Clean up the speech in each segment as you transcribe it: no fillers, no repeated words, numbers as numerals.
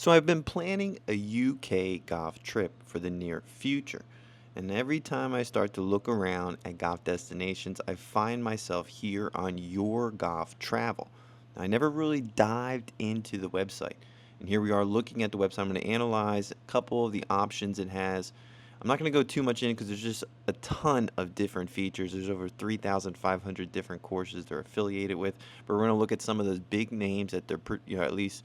So I've been planning a UK golf trip for the near future. And every time I start to look around at golf destinations, I find myself here on Your Golf Travel. I never really dived into the website. And here we are looking at the website. I'm going to analyze a couple of the options it has. I'm not going to go too much in because there's just a ton of different features. There's over 3,500 different courses they're affiliated with. But we're going to look at some of those big names that they're, at least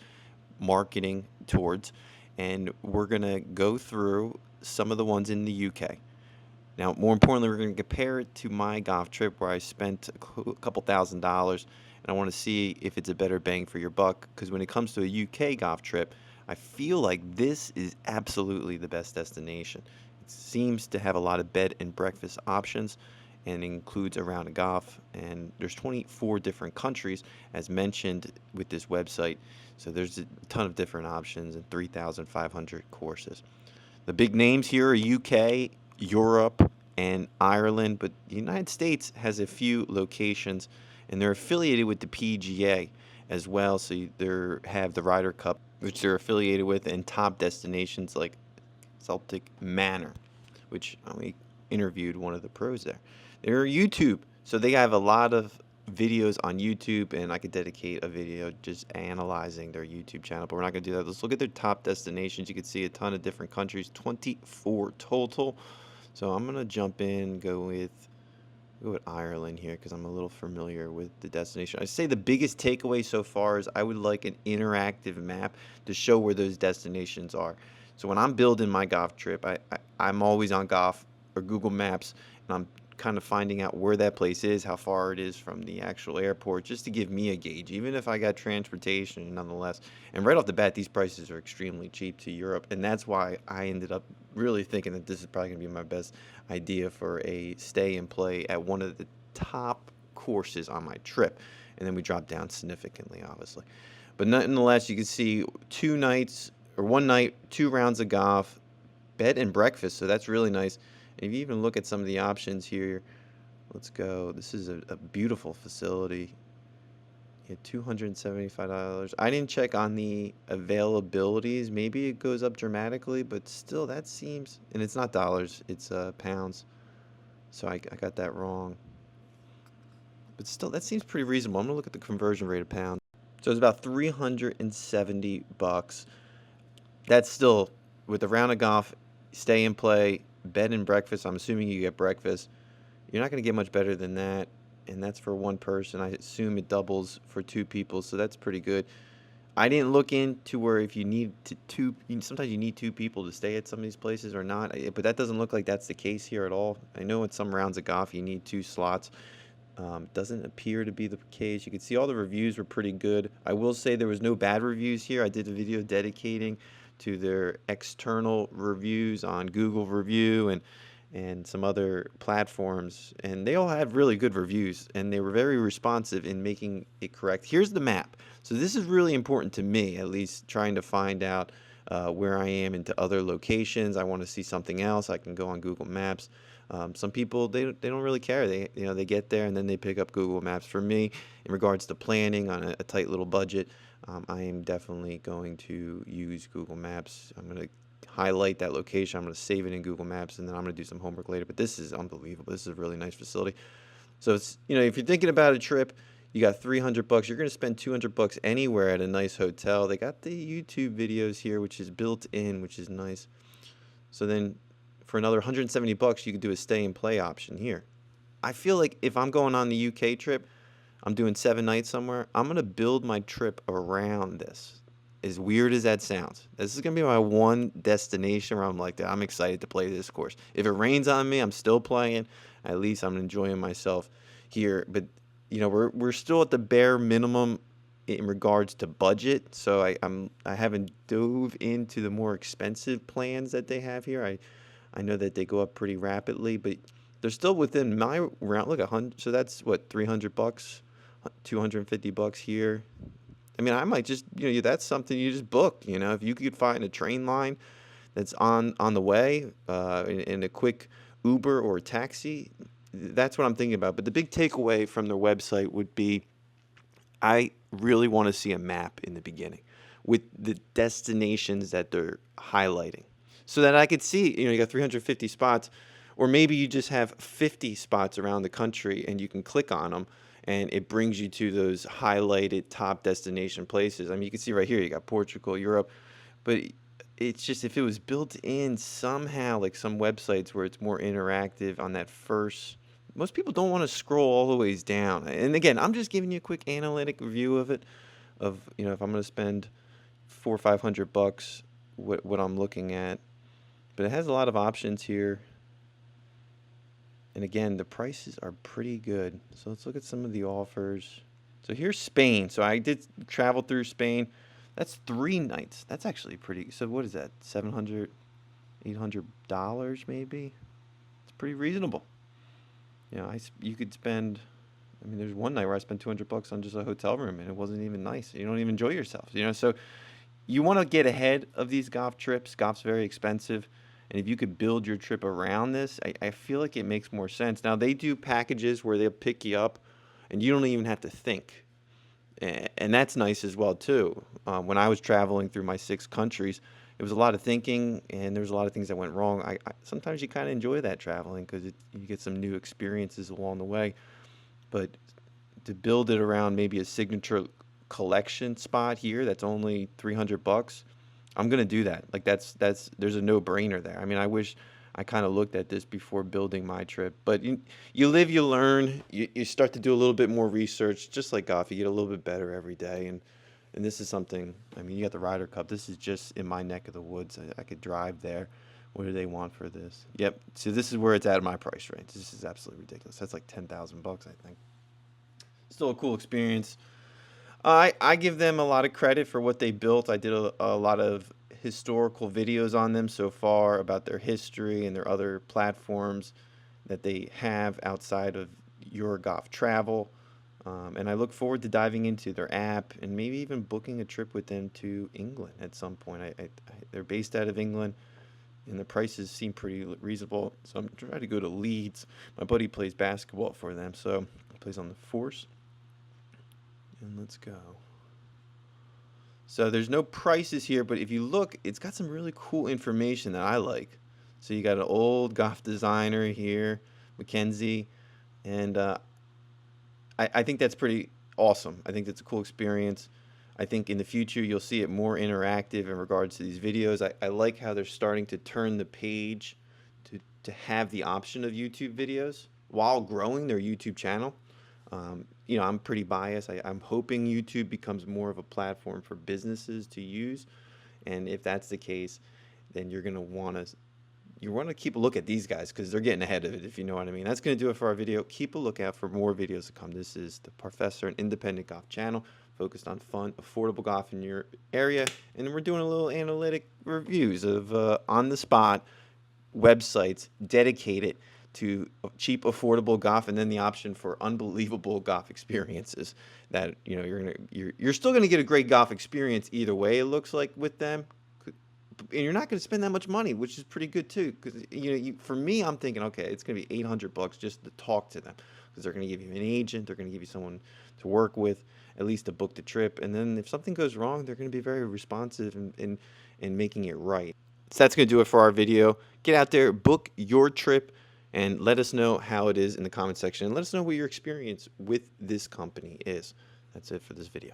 marketing towards, and we're going to go through some of the ones in the UK. Now, more importantly, we're going to compare it to my golf trip where I spent a couple $1,000s, and I want to see if it's a better bang for your buck, because when it comes to a UK golf trip, I feel like this is absolutely the best destination. It seems to have a lot of bed and breakfast options and includes a round of golf, and there's 24 different countries as mentioned with this website, so there's a ton of different options and 3,500 courses. The big names here are UK, Europe, and Ireland, but the United States has a few locations, and they're affiliated with the PGA as well. So they have the Ryder Cup, which they're affiliated with, and top destinations like Celtic Manor, which we interviewed one of the pros there. They're YouTube, so they have a lot of videos on YouTube, and I could dedicate a video just analyzing their YouTube channel, but we're not going to do that. Let's look at their top destinations. You can see a ton of different countries, 24 total. So I'm going to jump in, go with Ireland here because I'm a little familiar with the destination. I say the biggest takeaway so far is I would like an interactive map to show where those destinations are. So when I'm building my golf trip, I'm always on Golf or Google Maps, and I'm kind of finding out where that place is, how far it is from the actual airport, just to give me a gauge, even if I got transportation nonetheless. And right off the bat, these prices are extremely cheap to Europe, and that's why I ended up really thinking that this is probably going to be my best idea for a stay and play at one of the top courses on my trip. And then we dropped down significantly, obviously. But nonetheless, you can see 2 nights or 1 night, 2 rounds of golf, bed and breakfast, so that's really nice. And if you even look at some of the options here, let's go. This is a beautiful facility. Yeah, $275. I didn't check on the availabilities. Maybe it goes up dramatically, but still, that seems, and it's not dollars, it's pounds. So I got that wrong. But still, that seems pretty reasonable. I'm gonna look at the conversion rate of pounds. So it's about 370 bucks. That's still with a round of golf, stay and play, bed and breakfast. I'm assuming you get breakfast. You're not going to get much better than that, and that's for one person. I assume it doubles for 2 people, so that's pretty good. I didn't look into where if you need sometimes you need 2 people to stay at some of these places or not, but that doesn't look like that's the case here at all. I know in some rounds of golf you need 2 slots. Doesn't appear to be the case. You can see all the reviews were pretty good. I will say there was no bad reviews here. I did a video dedicating to their external reviews on Google Review and some other platforms, and they all had really good reviews, and they were very responsive in making it correct. Here's the map. So this is really important to me, at least trying to find out where I am into other locations. I want to see something else. I can go on Google Maps. Some people they don't really care. They get there and then they pick up Google Maps. For me, in regards to planning on a tight little budget, I am definitely going to use Google Maps. I'm going to highlight that location. I'm going to save it in Google Maps, and then I'm going to do some homework later. But this is unbelievable. This is a really nice facility. So it's, if you're thinking about a trip, you got 300 bucks. You're going to spend 200 bucks anywhere at a nice hotel. They got the YouTube videos here, which is built in, which is nice. So then for another 170 bucks, you could do a stay and play option here. I feel like if I'm going on the UK trip, I'm doing 7 nights somewhere, I'm going to build my trip around this. As weird as that sounds, this is going to be my one destination where I'm like, I'm excited to play this course. If it rains on me, I'm still playing. At least I'm enjoying myself here. But, we're still at the bare minimum in regards to budget. So I haven't dove into the more expensive plans that they have here. I know that they go up pretty rapidly, but they're still within my round. Look, 100. So that's what, 300 bucks, 250 bucks here. I mean, I might just, that's something you just book. If you could find a train line that's on the way, in a quick Uber or taxi, that's what I'm thinking about. But the big takeaway from their website would be, I really want to see a map in the beginning. with the destinations that they're highlighting so that I could see, you got 350 spots, or maybe you just have 50 spots around the country and you can click on them and it brings you to those highlighted top destination places. I mean, you can see right here, you got Portugal, Europe, but it's just if it was built in somehow, like some websites where it's more interactive on that first. Most people don't want to scroll all the ways down. And again, I'm just giving you a quick analytic view of it, of if I'm going to spend 400 or 500 bucks, what I'm looking at. But it has a lot of options here. And again, the prices are pretty good. So let's look at some of the offers. So here's Spain. So I did travel through Spain. That's 3 nights. That's actually pretty. So what is that? $700, $800 maybe? It's pretty reasonable. You could spend. I mean, there's one night where I spent 200 bucks on just a hotel room, and it wasn't even nice. You don't even enjoy yourself. So you want to get ahead of these golf trips. Golf's very expensive. And if you could build your trip around this, I feel like it makes more sense. Now, they do packages where they'll pick you up and you don't even have to think. And that's nice as well, too. When I was traveling through my 6 countries, it was a lot of thinking and there was a lot of things that went wrong. Sometimes you kind of enjoy that traveling because you get some new experiences along the way. But to build it around maybe a signature collection spot here that's only 300 bucks, I'm gonna do that. Like there's a no-brainer there. I mean, I wish I kind of looked at this before building my trip, but you live, you learn, you start to do a little bit more research, just like golf. You get a little bit better every day, and this is something. I mean, you got the Ryder Cup. This is just in my neck of the woods. I could drive there. What do they want for this? Yep. So this is where it's at in my price range. This is absolutely ridiculous. That's like 10,000 bucks, I think. Still a cool experience. I give them a lot of credit for what they built. I did a lot of historical videos on them so far about their history and their other platforms that they have outside of your golf travel. And I look forward to diving into their app and maybe even booking a trip with them to England at some point. They're based out of England, and the prices seem pretty reasonable. So I'm trying to go to Leeds. My buddy plays basketball for them, so he plays on the Force. And let's go. So there's no prices here, but if you look, it's got some really cool information that I like. So you got an old golf designer here, Mackenzie, and I think that's pretty awesome. I think that's a cool experience. I think in the future you'll see it more interactive in regards to these videos. I like how they're starting to turn the page to have the option of YouTube videos while growing their YouTube channel. I'm pretty biased. I'm hoping YouTube becomes more of a platform for businesses to use, and if that's the case, then you're gonna want to keep a look at these guys because they're getting ahead of it. If you know what I mean. That's gonna do it for our video. Keep a lookout for more videos to come. This is the Professor, an independent golf channel focused on fun, affordable golf in your area, and then we're doing a little analytic reviews of on the spot websites dedicated to cheap, affordable golf, and then the option for unbelievable golf experiences. That you're still gonna get a great golf experience either way. It looks like with them, and you're not gonna spend that much money, which is pretty good too. Because for me, I'm thinking, okay, it's gonna be 800 bucks just to talk to them, because they're gonna give you an agent, they're gonna give you someone to work with, at least to book the trip, and then if something goes wrong, they're gonna be very responsive in making it right. So that's going to do it for our video. Get out there, book your trip, and let us know how it is in the comment section. And let us know what your experience with this company is. That's it for this video.